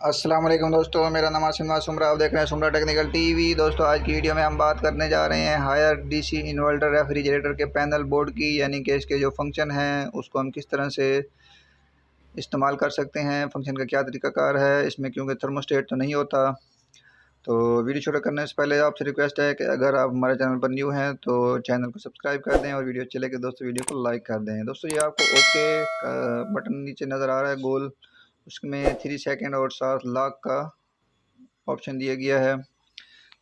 अस्सलाम वालेकुम दोस्तों, मेरा नाम आसिम मासूम, आप देख रहे हैं सुमरा टेक्निकल टीवी। दोस्तों आज की वीडियो में हम बात करने जा रहे हैं हायर डीसी इन्वर्टर रेफ्रिजरेटर के पैनल बोर्ड की, यानी कि इसके जो फंक्शन हैं उसको हम किस तरह से इस्तेमाल कर सकते हैं, फंक्शन का क्या तरीकाकार है इसमें, क्योंकि थर्मोस्टेट तो नहीं होता। तो वीडियो शुरू करने से पहले आपसे रिक्वेस्ट है कि अगर आप हमारे चैनल पर न्यू हैं तो चैनल को सब्सक्राइब कर दें और वीडियो अच्छी लगे दोस्तों वीडियो को लाइक कर दें। दोस्तों ये आपको ओके का बटन नीचे नज़र आ रहा है गोल, उसमें 3 सेकंड और 7 लाख का ऑप्शन दिया गया है।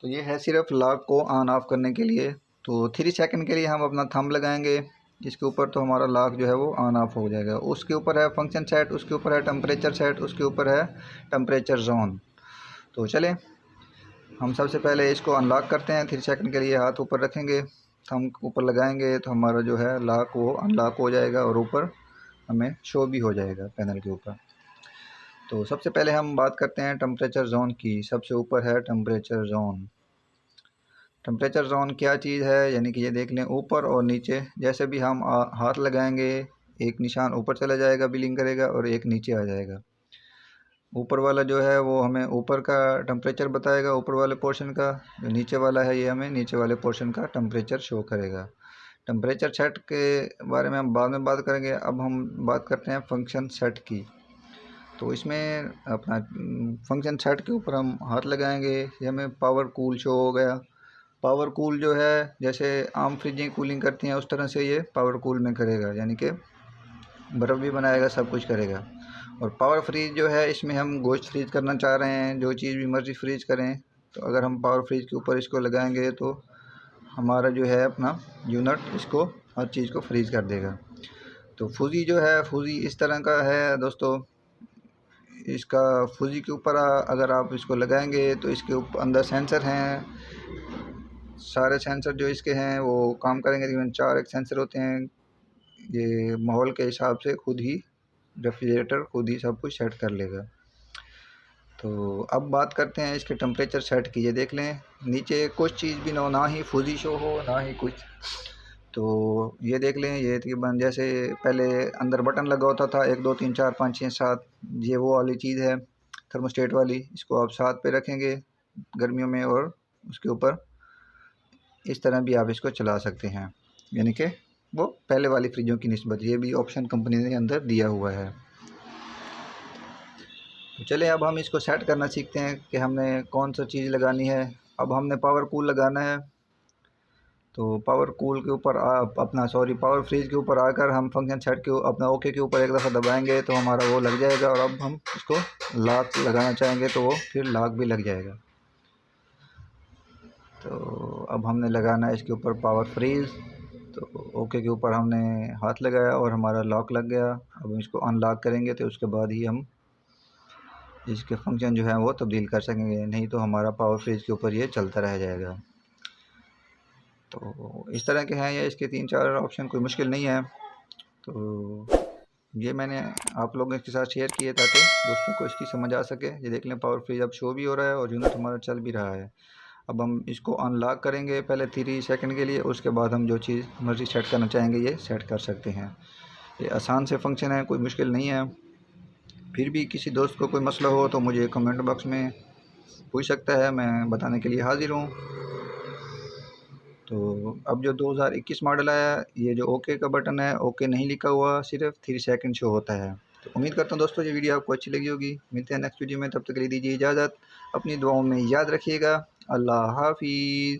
तो ये है सिर्फ लॉक को ऑन ऑफ करने के लिए। तो 3 सेकंड के लिए हम अपना थंब लगाएंगे इसके ऊपर, तो हमारा लॉक जो है वो ऑन ऑफ हो जाएगा। उसके ऊपर है फंक्शन सेट, उसके ऊपर है टेम्परेचर सेट, उसके ऊपर है टेम्परेचर जोन। तो चलें हम सबसे पहले इसको अनलॉक करते हैं। 3 सेकंड के लिए हाथ ऊपर रखेंगे, थंब ऊपर लगाएंगे तो हमारा जो है लॉक वो अनलॉक हो जाएगा और ऊपर हमें शो भी हो जाएगा पैनल के ऊपर। तो सबसे पहले हम बात करते हैं टेम्परेचर जोन की। सबसे ऊपर है टेम्परेचर जोन। टेम्परेचर जोन क्या चीज़ है, यानी कि ये देख लें ऊपर और नीचे जैसे भी हम हाथ लगाएंगे एक निशान ऊपर चला जाएगा, बिलिंग करेगा, और एक नीचे आ जाएगा। ऊपर वाला जो है वो हमें ऊपर का टेम्परेचर बताएगा, ऊपर वाले पोर्शन का। जो नीचे वाला है ये हमें नीचे वाले पोर्शन का टेम्परेचर शो करेगा। टेम्परेचर सेट के बारे में हम बाद में बात करेंगे। अब हम बात करते हैं फंक्शन सेट की। तो इसमें अपना फंक्शन सेट के ऊपर हम हाथ लगाएंगे, ये हमें पावर कूल शो हो गया। पावर कूल जो है जैसे आम फ्रिजें कूलिंग करती हैं उस तरह से ये पावर कूल में करेगा, यानी कि बर्फ़ भी बनाएगा, सब कुछ करेगा। और पावर फ्रीज जो है इसमें हम गोश्त फ्रीज करना चाह रहे हैं, जो चीज़ भी मर्ज़ी फ्रीज करें। तो अगर हम पावर फ्रीज के ऊपर इसको लगाएंगे तो हमारा जो है अपना यूनिट इसको हर चीज़ को फ्रीज कर देगा। तो फूजी जो है, फूजी इस तरह का है दोस्तों। इसका फूजी के ऊपर अगर आप इसको लगाएंगे तो इसके ऊपर अंदर सेंसर हैं। सारे सेंसर जो इसके हैं वो काम करेंगे, तकरीबन 4 एक सेंसर होते हैं। ये माहौल के हिसाब से खुद ही रेफ्रिजरेटर खुद ही सब कुछ सेट कर लेगा। तो अब बात करते हैं इसके टेम्परेचर सेट की। ये देख लें नीचे कुछ चीज़ भी ना ही फूजी शो हो ना ही कुछ। तो ये देख लें, ये तकरीबन जैसे पहले अंदर बटन लगा होता था 1 2 3 4 5 6 7, ये वो वाली चीज़ है थर्मोस्टेट वाली। इसको आप 7 पे रखेंगे गर्मियों में, और उसके ऊपर इस तरह भी आप इसको चला सकते हैं, यानी कि वो पहले वाली फ्रिजों की निस्बत ये भी ऑप्शन कंपनी ने अंदर दिया हुआ है। तो चलिए अब हम इसको सेट करना सीखते हैं कि हमने कौन सा चीज़ लगानी है। अब हमने पावर कूल लगाना है। तो पावर कूल के ऊपर पावर फ्रीज के ऊपर आकर हम फंक्शन सेट के अपना ओके के ऊपर एक दफ़ा दबाएंगे तो हमारा वो लग जाएगा। और अब हम इसको लॉक लगाना चाहेंगे तो वो फिर लॉक भी लग जाएगा। तो अब हमने लगाना है इसके ऊपर पावर फ्रीज। तो ओके के ऊपर हमने हाथ लगाया और हमारा लॉक लग गया। अब इसको अनलॉक करेंगे तो उसके बाद ही हम इसके फंक्शन जो है वो तब्दील कर सकेंगे, नहीं तो हमारा पावर फ्रीज के ऊपर ये चलता रह जाएगा। तो इस तरह के हैं ये, इसके 3-4 ऑप्शन, कोई मुश्किल नहीं है। तो ये मैंने आप लोगों के साथ शेयर किए ताकि दोस्तों को इसकी समझ आ सके। ये देख लें पावर फ्रीज अब शो भी हो रहा है और यूनिट हमारा चल भी रहा है। अब हम इसको अनलॉक करेंगे पहले 3 सेकंड के लिए, उसके बाद हम जो चीज़ मर्ज़ी सेट करना चाहेंगे ये सेट कर सकते हैं। ये आसान से फंक्शन है, कोई मुश्किल नहीं है। फिर भी किसी दोस्त को कोई मसला हो तो मुझे कमेंट बॉक्स में पूछ सकता है, मैं बताने के लिए हाज़िर हूँ। तो अब जो 2021 मॉडल आया, ये जो ओके का बटन है, ओके नहीं लिखा हुआ, सिर्फ 3 सेकंड शो होता है। तो उम्मीद करता हूँ दोस्तों ये वीडियो आपको अच्छी लगी होगी। मिलते हैं नेक्स्ट वीडियो में, तब तक के लिए दीजिए इजाज़त। अपनी दुआओं में याद रखिएगा। अल्लाह हाफ़िज़।